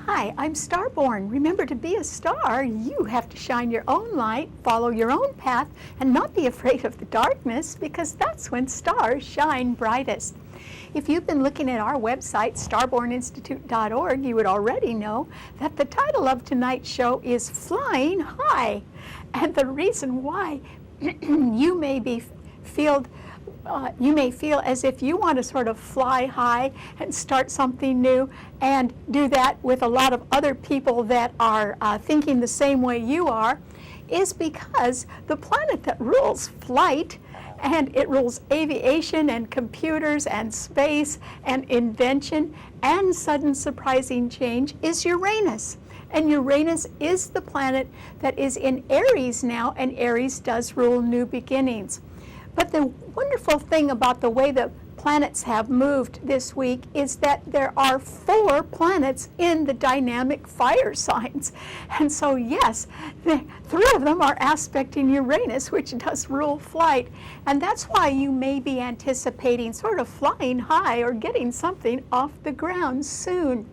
Hi, I'm STARBORN. Remember, to be a star, you have to shine your own light, follow your own path, and not be afraid of the darkness, because that's when stars shine brightest. If you've been looking at our website, starborninstitute.org, you would already know that the title of tonight's show is Flying High. And the reason why you may feel as if you want to sort of fly high and start something new and do that with a lot of other people that are thinking the same way you are, is because the planet that rules flight, and it rules aviation and computers and space and invention and sudden surprising change, is Uranus. And Uranus is the planet that is in Aries now, and Aries does rule new beginnings. But the wonderful thing about the way the planets have moved this week is that there are 4 planets in the dynamic fire signs. And so yes, 3 of them are aspecting Uranus, which does rule flight. And that's why you may be anticipating sort of flying high or getting something off the ground soon.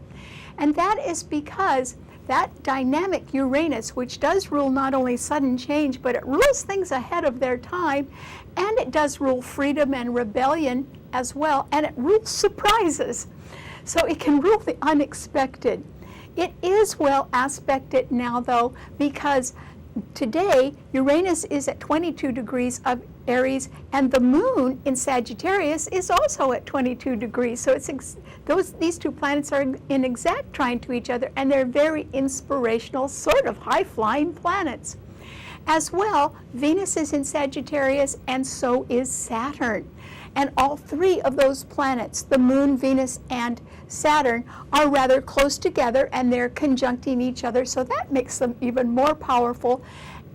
And that is because that dynamic Uranus, which does rule not only sudden change, but it rules things ahead of their time, and it does rule freedom and rebellion as well, and it rules surprises. So it can rule the unexpected. It is well aspected now, though, because today Uranus is at 22 degrees of Aries, and the moon in Sagittarius is also at 22 degrees. So these 2 planets are in exact trine to each other, and they're very inspirational, sort of high-flying planets. As well, Venus is in Sagittarius, and so is Saturn. And all 3 of those planets, the moon, Venus, and Saturn, are rather close together, and they're conjuncting each other, so that makes them even more powerful.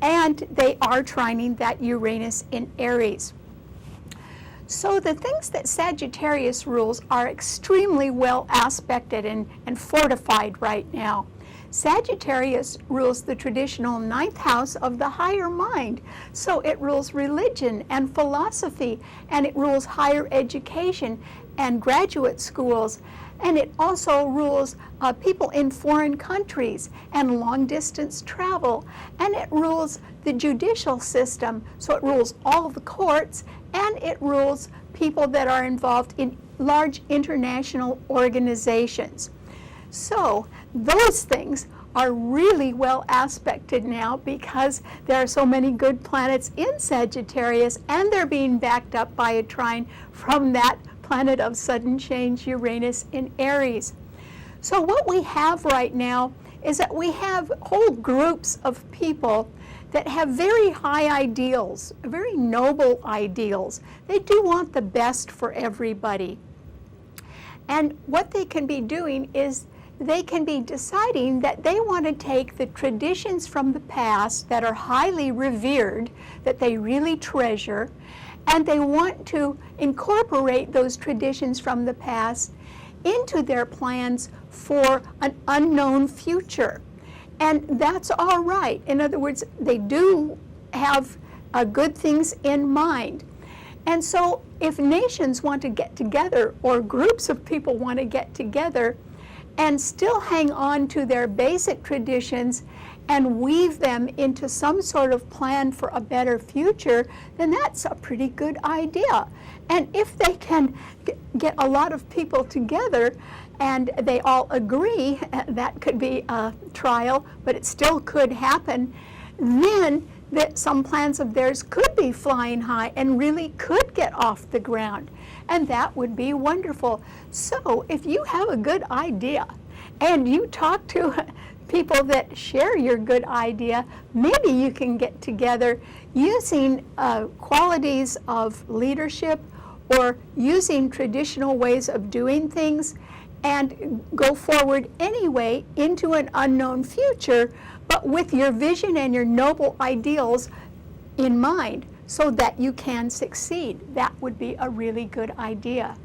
And they are trining that Uranus in Aries. So the things that Sagittarius rules are extremely well aspected and fortified right now. Sagittarius rules the traditional 9th house of the higher mind. So it rules religion and philosophy, and it rules higher education and graduate schools. And it also rules people in foreign countries and long-distance travel. And it rules the judicial system, so it rules all the courts, and it rules people that are involved in large international organizations. So those things are really well aspected now because there are so many good planets in Sagittarius, and they're being backed up by a trine from that planet of sudden change, Uranus in Aries. So what we have right now is that we have whole groups of people that have very high ideals, very noble ideals. They do want the best for everybody. And what they can be doing is they can be deciding that they want to take the traditions from the past that are highly revered, that they really treasure, and they want to incorporate those traditions from the past into their plans for an unknown future. And that's all right. In other words, they do have good things in mind. And so if nations want to get together, or groups of people want to get together and still hang on to their basic traditions and weave them into some sort of plan for a better future, then that's a pretty good idea. And if they can get a lot of people together and they all agree, that could be a trial, but it still could happen, then that some plans of theirs could be flying high and really could get off the ground. And that would be wonderful. So if you have a good idea and you talk to people that share your good idea, maybe you can get together using qualities of leadership or using traditional ways of doing things and go forward anyway into an unknown future, but with your vision and your noble ideals in mind so that you can succeed. That would be a really good idea.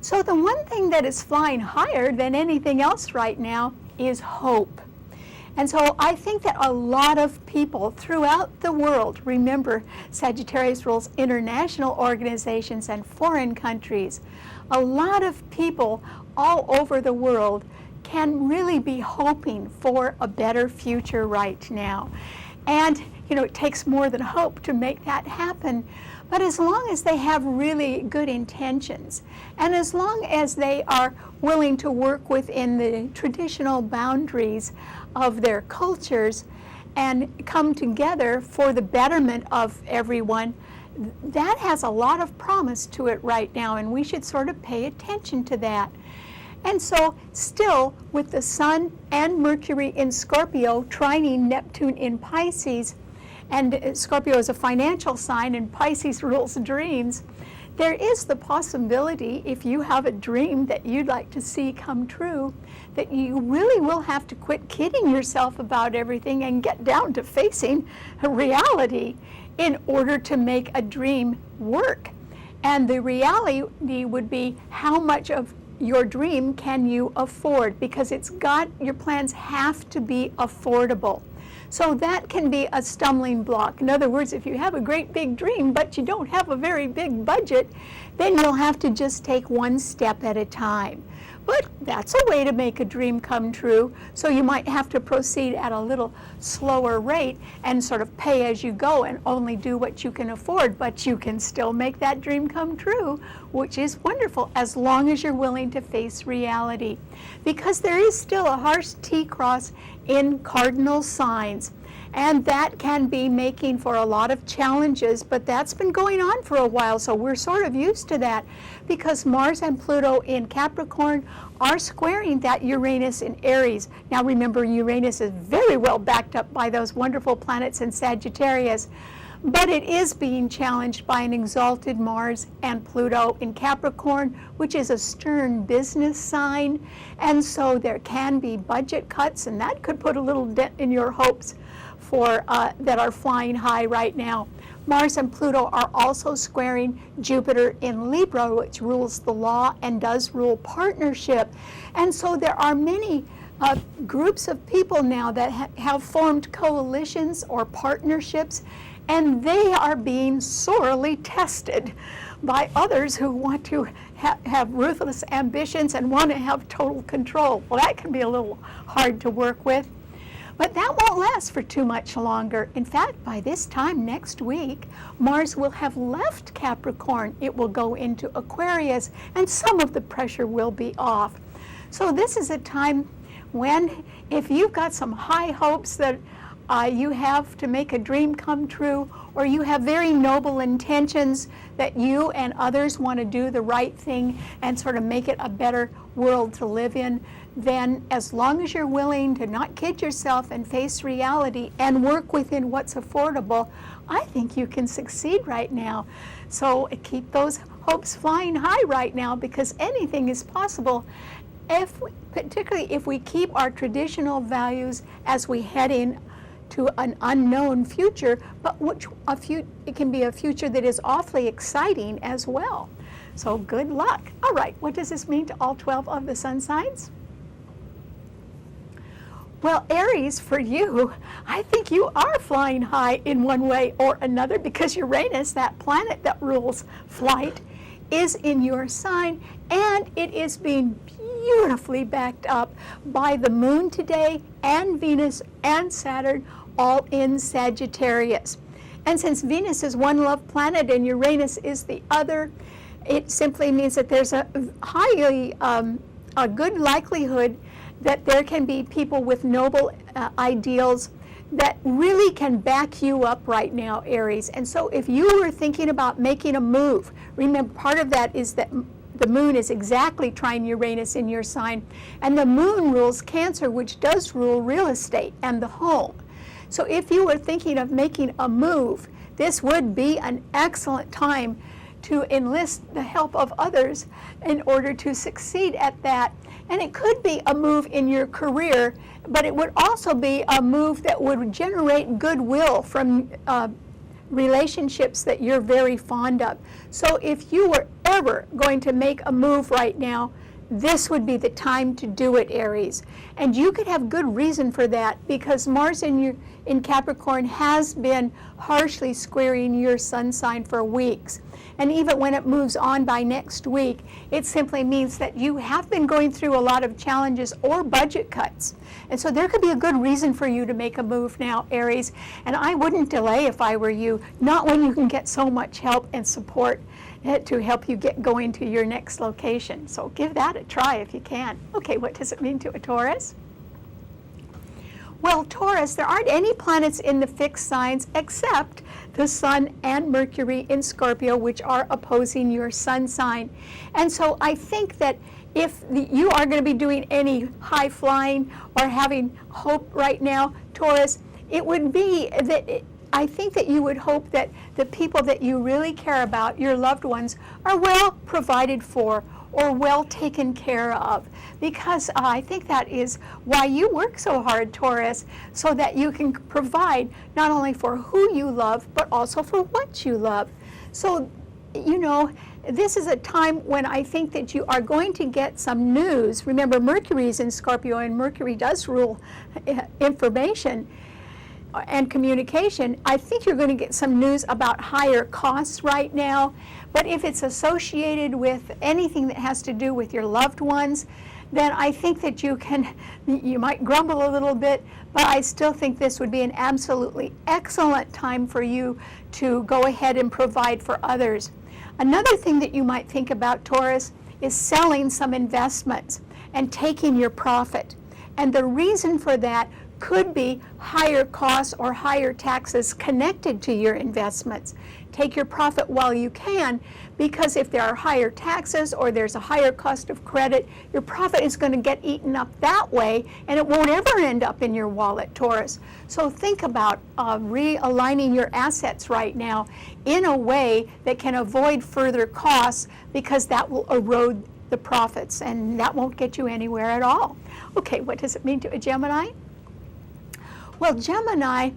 So the one thing that is flying higher than anything else right now is hope. And so I think that a lot of people throughout the world, remember Sagittarius rules international organizations and foreign countries, a lot of people all over the world can really be hoping for a better future right now. And, it takes more than hope to make that happen. But as long as they have really good intentions, and as long as they are willing to work within the traditional boundaries of their cultures and come together for the betterment of everyone, that has a lot of promise to it right now, and we should sort of pay attention to that. And so still, with the Sun and Mercury in Scorpio trining Neptune in Pisces, and Scorpio is a financial sign and Pisces rules dreams, there is the possibility, if you have a dream that you'd like to see come true, that you really will have to quit kidding yourself about everything and get down to facing reality in order to make a dream work. And the reality would be, how much of your dream can you afford? Because your plans have to be affordable. So that can be a stumbling block. In other words, if you have a great big dream, but you don't have a very big budget, then you'll have to just take one step at a time. But that's a way to make a dream come true. So you might have to proceed at a little slower rate and sort of pay as you go and only do what you can afford, but you can still make that dream come true, which is wonderful, as long as you're willing to face reality. Because there is still a harsh T-cross in cardinal signs, and that can be making for a lot of challenges, but that's been going on for a while, so we're sort of used to that, because Mars and Pluto in Capricorn are squaring that Uranus in Aries. Now remember, Uranus is very well backed up by those wonderful planets in Sagittarius, but it is being challenged by an exalted Mars and Pluto in Capricorn, which is a stern business sign, and so there can be budget cuts, and that could put a little dent in your hopes that are flying high right now. Mars and Pluto are also squaring Jupiter in Libra, which rules the law and does rule partnership. And so there are many groups of people now that have formed coalitions or partnerships, and they are being sorely tested by others who want to have ruthless ambitions and want to have total control. Well, that can be a little hard to work with. But that won't last for too much longer. In fact, by this time next week, Mars will have left Capricorn. It will go into Aquarius, and some of the pressure will be off. So this is a time when, if you've got some high hopes that you have to make a dream come true, or you have very noble intentions that you and others want to do the right thing and sort of make it a better world to live in, then as long as you're willing to not kid yourself and face reality and work within what's affordable, I think you can succeed right now. So keep those hopes flying high right now, because anything is possible, particularly if we keep our traditional values as we head in to an unknown future, but it can be a future that is awfully exciting as well. So good luck. All right, what does this mean to all 12 of the sun signs? Well, Aries, for you, I think you are flying high in one way or another, because Uranus, that planet that rules flight, is in your sign, and it is being beautifully backed up by the moon today, and Venus and Saturn, all in Sagittarius. And since Venus is one love planet and Uranus is the other, it simply means that there's a good likelihood that there can be people with noble ideals that really can back you up right now, Aries. And so if you were thinking about making a move, remember, part of that is that the moon is exactly trine Uranus in your sign, and the moon rules Cancer, which does rule real estate and the home. So if you were thinking of making a move, this would be an excellent time to enlist the help of others in order to succeed at that. And it could be a move in your career, but it would also be a move that would generate goodwill from relationships that you're very fond of. So if you were ever going to make a move right now, this would be the time to do it, Aries. And you could have good reason for that, because Mars in Capricorn has been harshly squaring your sun sign for weeks. And even when it moves on by next week, it simply means that you have been going through a lot of challenges or budget cuts. And so there could be a good reason for you to make a move now, Aries. And I wouldn't delay if I were you, not when you can get so much help and support to help you get going to your next location. So give that a try if you can. Okay, what does it mean to a Taurus? Well, Taurus, there aren't any planets in the fixed signs except the Sun and Mercury in Scorpio, which are opposing your sun sign. And so I think that if you are going to be doing any high flying or having hope right now, Taurus, it would be that I think that you would hope that the people that you really care about, your loved ones, are well provided for or well taken care of, because I think that is why you work so hard, Taurus, so that you can provide not only for who you love, but also for what you love. So, you know, this is a time when I think that you are going to get some news. Remember, Mercury is in Scorpio, and Mercury does rule information and communication. I think you're going to get some news about higher costs right now, but if it's associated with anything that has to do with your loved ones, then I think that you might grumble a little bit, but I still think this would be an absolutely excellent time for you to go ahead and provide for others. Another thing that you might think about, Taurus, is selling some investments and taking your profit. And the reason for that could be higher costs or higher taxes connected to your investments. Take your profit while you can, because if there are higher taxes or there's a higher cost of credit, your profit is going to get eaten up that way, and it won't ever end up in your wallet, Taurus. So think about realigning your assets right now in a way that can avoid further costs, because that will erode the profits, and that won't get you anywhere at all. Okay, what does it mean to a Gemini? Well, Gemini,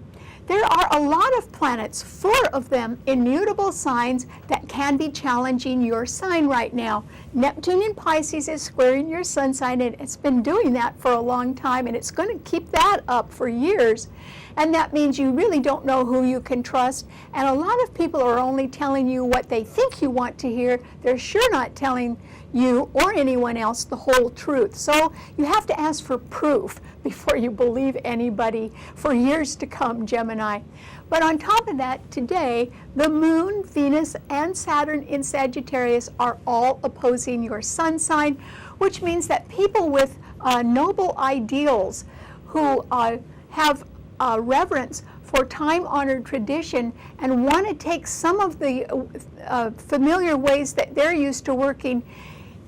there are a lot of planets, 4 of them immutable signs that can be challenging your sign right now. Neptune in Pisces is squaring your sun sign, and it's been doing that for a long time, and it's going to keep that up for years. And that means you really don't know who you can trust, and a lot of people are only telling you what they think you want to hear. They're sure not telling you or anyone else the whole truth. So you have to ask for proof before you believe anybody for years to come, Gemini. But on top of that, today, the Moon, Venus, and Saturn in Sagittarius are all opposing your sun sign, which means that people with noble ideals who have reverence for time-honored tradition and want to take some of the familiar ways that they're used to working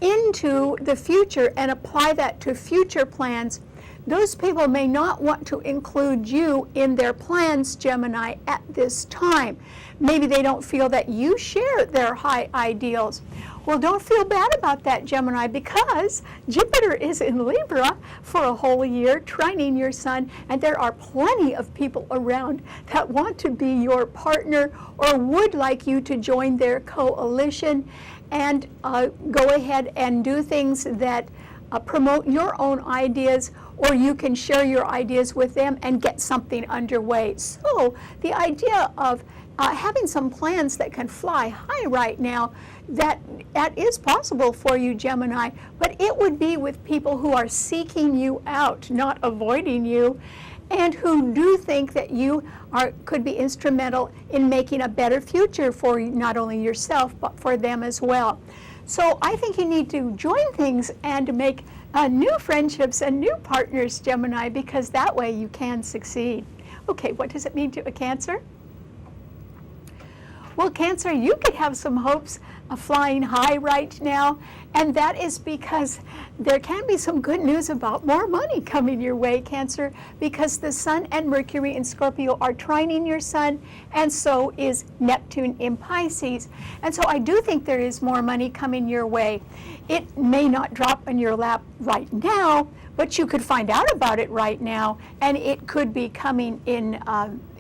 into the future and apply that to future plans, those people may not want to include you in their plans, Gemini, at this time. Maybe they don't feel that you share their high ideals. Well, don't feel bad about that, Gemini, because Jupiter is in Libra for a whole year, trining your sun, and there are plenty of people around that want to be your partner or would like you to join their coalition and go ahead and do things that promote your own ideas, or you can share your ideas with them and get something underway. So the idea of having some plans that can fly high right now, that is possible for you, Gemini, but it would be with people who are seeking you out, not avoiding you, and who do think that you could be instrumental in making a better future for not only yourself, but for them as well. So I think you need to join things and make new friendships and new partners, Gemini, because that way you can succeed. Okay, what does it mean to a Cancer? Well, Cancer, you could have some hopes of flying high right now, and that is because there can be some good news about more money coming your way, Cancer, because the Sun and Mercury in Scorpio are trining your Sun, and so is Neptune in Pisces. And so I do think there is more money coming your way. It may not drop in your lap right now, but you could find out about it right now, and it could be coming in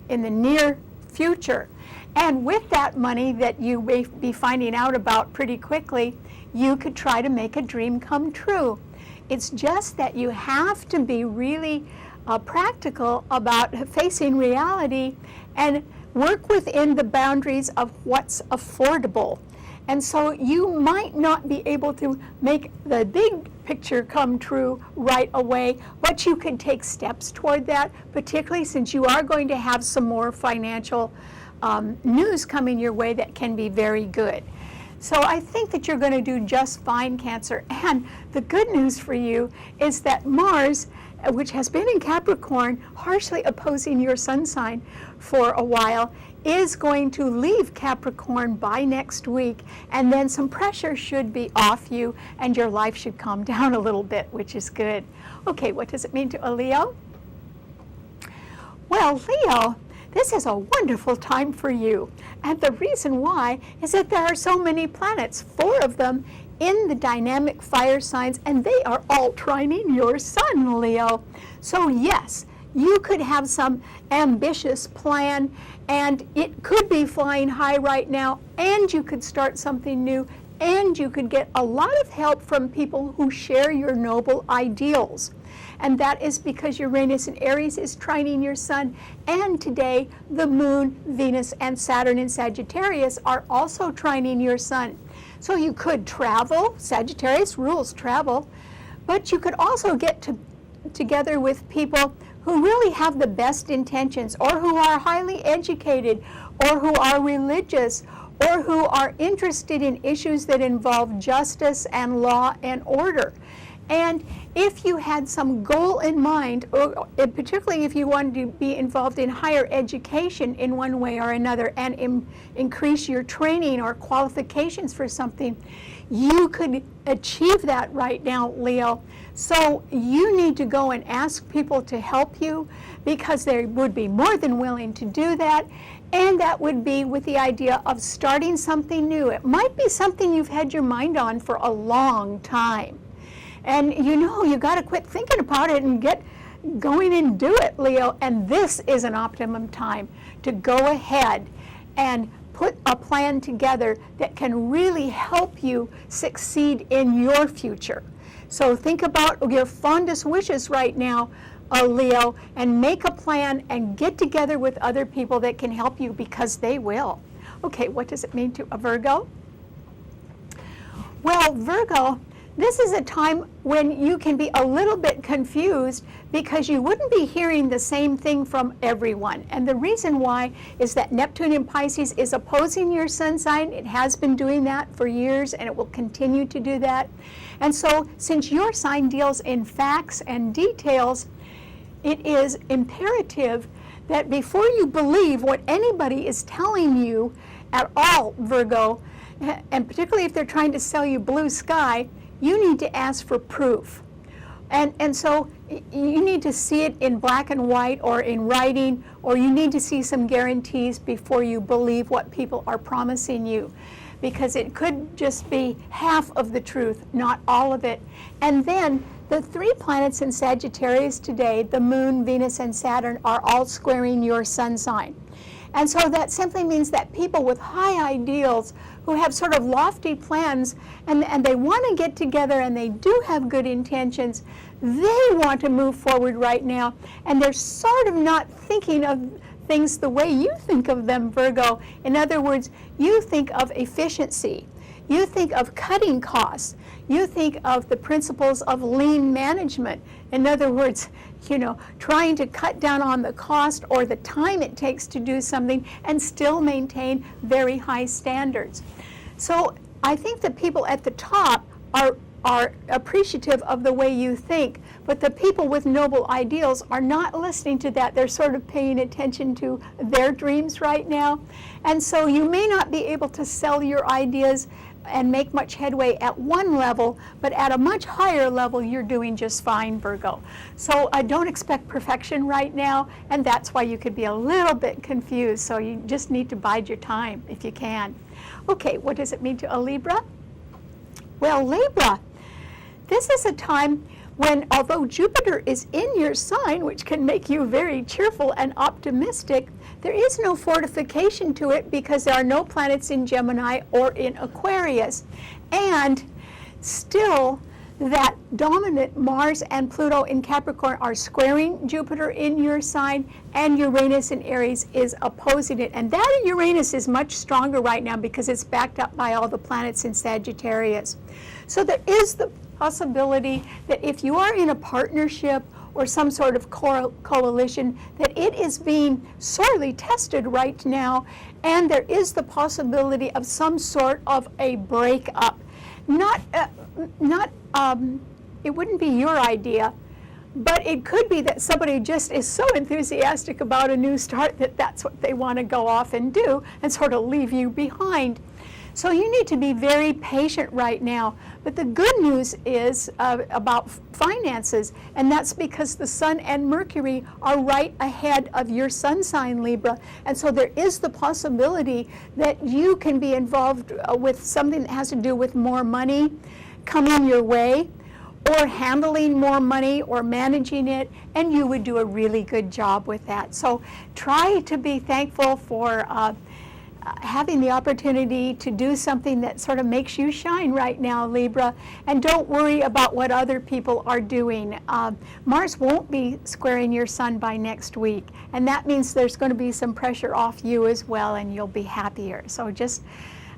the near future. And with that money that you may be finding out about pretty quickly, you could try to make a dream come true. It's just that you have to be really practical about facing reality and work within the boundaries of what's affordable. And so you might not be able to make the big picture come true right away, but you can take steps toward that, particularly since you are going to have some more financial news coming your way that can be very good. So I think that you're going to do just fine, Cancer. And the good news for you is that Mars, which has been in Capricorn, harshly opposing your sun sign for a while, is going to leave Capricorn by next week, and then some pressure should be off you and your life should calm down a little bit, which is good. Okay, what does it mean to a Leo? Well, Leo, this is a wonderful time for you, and the reason why is that there are so many planets, 4 of them in the dynamic fire signs, and they are all trining your sun, Leo. So yes, you could have some ambitious plan, and it could be flying high right now, and you could start something new, and you could get a lot of help from people who share your noble ideals. And that is because Uranus in Aries is trining your sun, and today the Moon, Venus, and Saturn in Sagittarius are also trining your sun. So you could travel, Sagittarius rules travel, but you could also get together with people who really have the best intentions, or who are highly educated, or who are religious, or who are interested in issues that involve justice and law and order. And if you had some goal in mind, or particularly if you wanted to be involved in higher education in one way or another and increase your training or qualifications for something, you could achieve that right now, Leo. So you need to go and ask people to help you, because they would be more than willing to do that. And that would be with the idea of starting something new. It might be something you've had your mind on for a long time. And you got to quit thinking about it and get going and do it, Leo. And this is an optimum time to go ahead and put a plan together that can really help you succeed in your future. So think about your fondest wishes right now, Leo, and make a plan and get together with other people that can help you, because they will. Okay, what does it mean to a Virgo? Well, Virgo, this is a time when you can be a little bit confused, because you wouldn't be hearing the same thing from everyone. And the reason why is that Neptune in Pisces is opposing your sun sign. It has been doing that for years, and it will continue to do that. And so since your sign deals in facts and details, it is imperative that before you believe what anybody is telling you at all, Virgo, and particularly if they're trying to sell you blue sky, you need to ask for proof. And so you need to see it in black and white or in writing, or you need to see some guarantees before you believe what people are promising you, because it could just be half of the truth, not all of it. And then the 3 planets in Sagittarius today, the Moon, Venus, and Saturn, are all squaring your sun sign. And so that simply means that people with high ideals, who have sort of lofty plans, and they want to get together and they do have good intentions, they want to move forward right now, and they're sort of not thinking of things the way you think of them, Virgo. In other words, you think of efficiency. You think of cutting costs. You think of the principles of lean management. In other words, trying to cut down on the cost or the time it takes to do something and still maintain very high standards. So I think the people at the top are appreciative of the way you think, but the people with noble ideals are not listening to that. They're sort of paying attention to their dreams right now. And so you may not be able to sell your ideas and make much headway at one level, but at a much higher level, you're doing just fine, Virgo. So I don't expect perfection right now, and that's why you could be a little bit confused. So you just need to bide your time if you can. Okay, what does it mean to a Libra? Well, Libra, this is a time when, although Jupiter is in your sign, which can make you very cheerful and optimistic, there is no fortification to it because there are no planets in Gemini or in Aquarius. And still that dominant Mars and Pluto in Capricorn are squaring Jupiter in your sign, and Uranus in Aries is opposing it. And that Uranus is much stronger right now because it's backed up by all the planets in Sagittarius. So there is the possibility that if you are in a partnership or some sort of coalition, that it is being sorely tested right now, and there is the possibility of some sort of a breakup. It wouldn't be your idea, but it could be that somebody just is so enthusiastic about a new start that that's what they want to go off and do and sort of leave you behind. So you need to be very patient right now. But the good news is about finances, and that's because the Sun and Mercury are right ahead of your Sun sign, Libra. And so there is the possibility that you can be involved with something that has to do with more money coming your way, or handling more money or managing it, and you would do a really good job with that. So try to be thankful for having the opportunity to do something that sort of makes you shine right now, Libra, and don't worry about what other people are doing. Mars won't be squaring your Sun by next week, and that means there's going to be some pressure off you as well, and you'll be happier. So just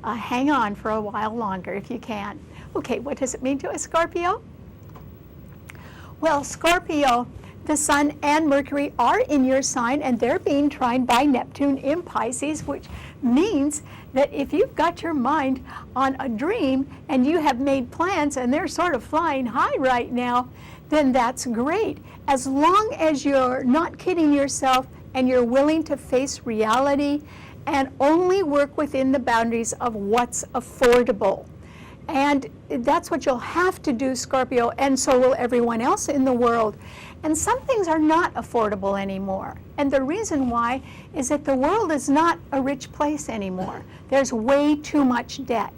hang on for a while longer if you can. Okay, what does it mean to a Scorpio? Well, Scorpio, the Sun and Mercury are in your sign, and they're being trine by Neptune in Pisces, which means that if you've got your mind on a dream and you have made plans and they're sort of flying high right now, then that's great. As long as you're not kidding yourself and you're willing to face reality and only work within the boundaries of what's affordable. And that's what you'll have to do, Scorpio, and so will everyone else in the world. And some things are not affordable anymore. And the reason why is that the world is not a rich place anymore. There's way too much debt.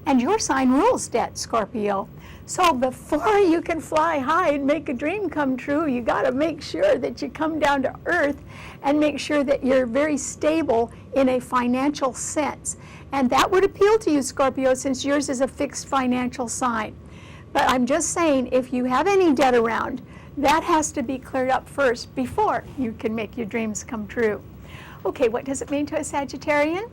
And your sign rules debt, Scorpio. So before you can fly high and make a dream come true, you got to make sure that you come down to earth and make sure that you're very stable in a financial sense. And that would appeal to you, Scorpio, since yours is a fixed financial sign. But I'm just saying, if you have any debt around, that has to be cleared up first before you can make your dreams come true. Okay, what does it mean to a Sagittarian?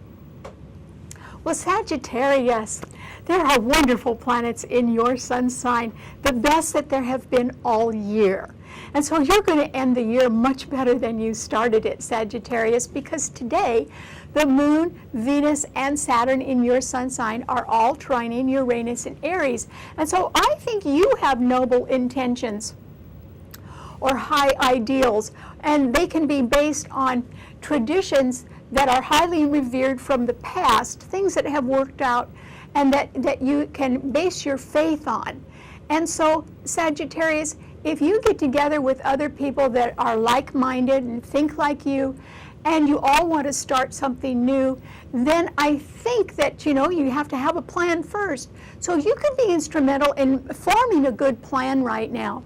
Well, Sagittarius, there are wonderful planets in your Sun sign, the best that there have been all year. And so you're going to end the year much better than you started it, Sagittarius, because today the Moon, Venus, and Saturn in your Sun sign are all trining Uranus in Aries. And so I think you have noble intentions or high ideals, and they can be based on traditions that are highly revered from the past, things that have worked out and that you can base your faith on. And so, Sagittarius, if you get together with other people that are like-minded and think like you, and you all want to start something new, then I think that, you have to have a plan first. So you can be instrumental in forming a good plan right now.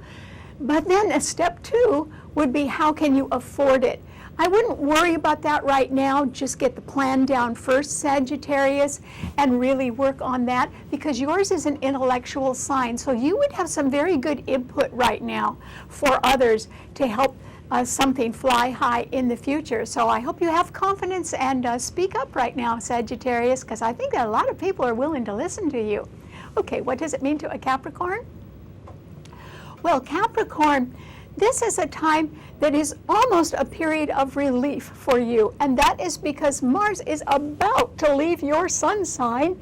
But then step 2 would be, how can you afford it? I wouldn't worry about that right now. Just get the plan down first, Sagittarius, and really work on that, because yours is an intellectual sign. So you would have some very good input right now for others to help something fly high in the future. So I hope you have confidence and speak up right now, Sagittarius, because I think that a lot of people are willing to listen to you. Okay, what does it mean to a Capricorn? Well, Capricorn, this is a time that is almost a period of relief for you, and that is because Mars is about to leave your Sun sign,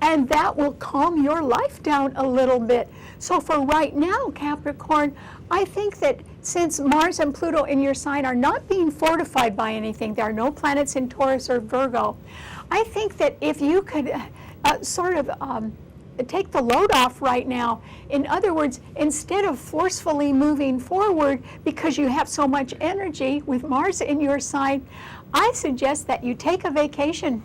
and that will calm your life down a little bit. So for right now, Capricorn, I think that since Mars and Pluto in your sign are not being fortified by anything, there are no planets in Taurus or Virgo, I think that if you could take the load off right now. In other words, instead of forcefully moving forward because you have so much energy with Mars in your sign, I suggest that you take a vacation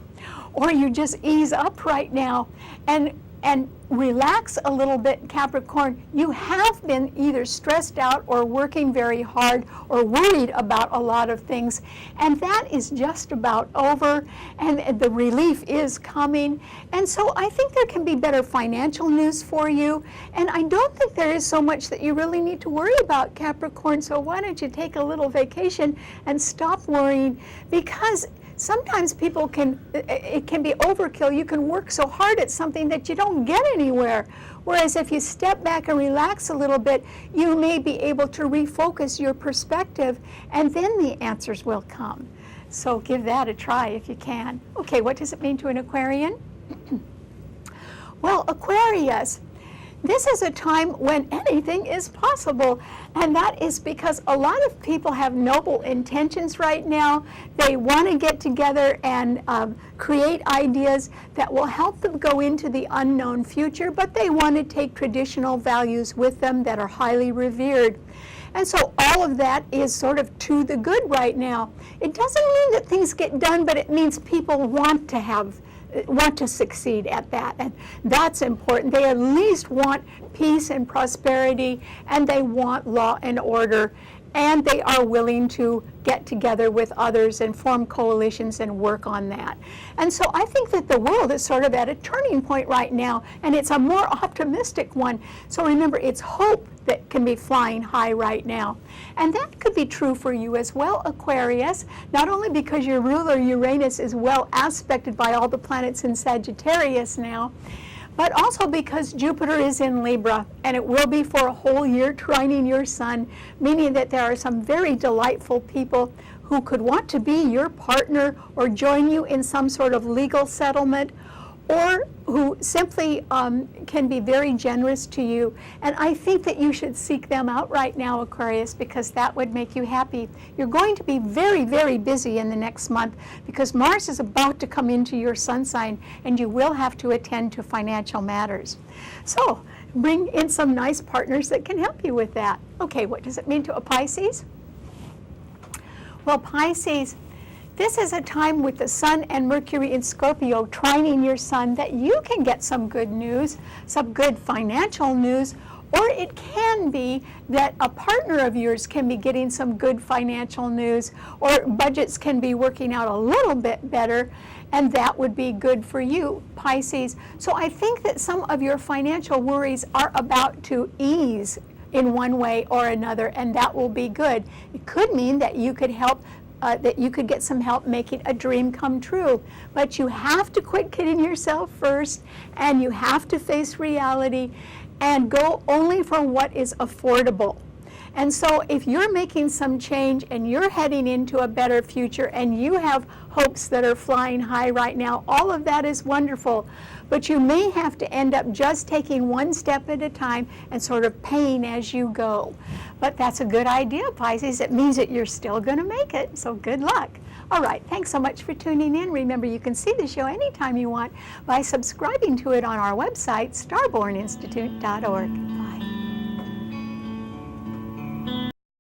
or you just ease up right now and and relax a little bit, Capricorn. You have been either stressed out or working very hard or worried about a lot of things, and that is just about over, and the relief is coming. And so I think there can be better financial news for you, and I don't think there is so much that you really need to worry about, Capricorn. So why don't you take a little vacation and stop worrying, because sometimes it can be overkill. You can work so hard at something that you don't get anywhere. Whereas if you step back and relax a little bit, you may be able to refocus your perspective, and then the answers will come. So give that a try if you can. Okay, what does it mean to an Aquarian? Well, Aquarius, this is a time when anything is possible, and that is because a lot of people have noble intentions right now. They want to get together and create ideas that will help them go into the unknown future, but they want to take traditional values with them that are highly revered. And so all of that is sort of to the good right now. It doesn't mean that things get done, but it means people want to succeed at that, and that's important. They at least want peace and prosperity, and they want law and order, and they are willing to get together with others and form coalitions and work on that. And so I think that the world is sort of at a turning point right now, and it's a more optimistic one. So remember, it's hope that can be flying high right now. And that could be true for you as well, Aquarius, not only because your ruler Uranus is well aspected by all the planets in Sagittarius now, but also because Jupiter is in Libra, and it will be for a whole year trining your sun, meaning that there are some very delightful people who could want to be your partner or join you in some sort of legal settlement, or who simply can be very generous to you. And I think that you should seek them out right now, Aquarius, because that would make you happy. You're going to be very, very busy in the next month because Mars is about to come into your sun sign, and you will have to attend to financial matters. So bring in some nice partners that can help you with that. Okay, what does it mean to a Pisces? Well, Pisces, this is a time with the Sun and Mercury in Scorpio trining your sun that you can get some good news, some good financial news, or it can be that a partner of yours can be getting some good financial news, or budgets can be working out a little bit better, and that would be good for you, Pisces. So I think that some of your financial worries are about to ease in one way or another, and that will be good. It could mean that you could get some help making a dream come true. But you have to quit kidding yourself first, and you have to face reality and go only for what is affordable. And so if you're making some change and you're heading into a better future and you have hopes that are flying high right now, all of that is wonderful. But you may have to end up just taking one step at a time and sort of paying as you go. But that's a good idea, Pisces. It means that you're still going to make it, so good luck. All right, thanks so much for tuning in. Remember, you can see the show anytime you want by subscribing to it on our website, starborninstitute.org.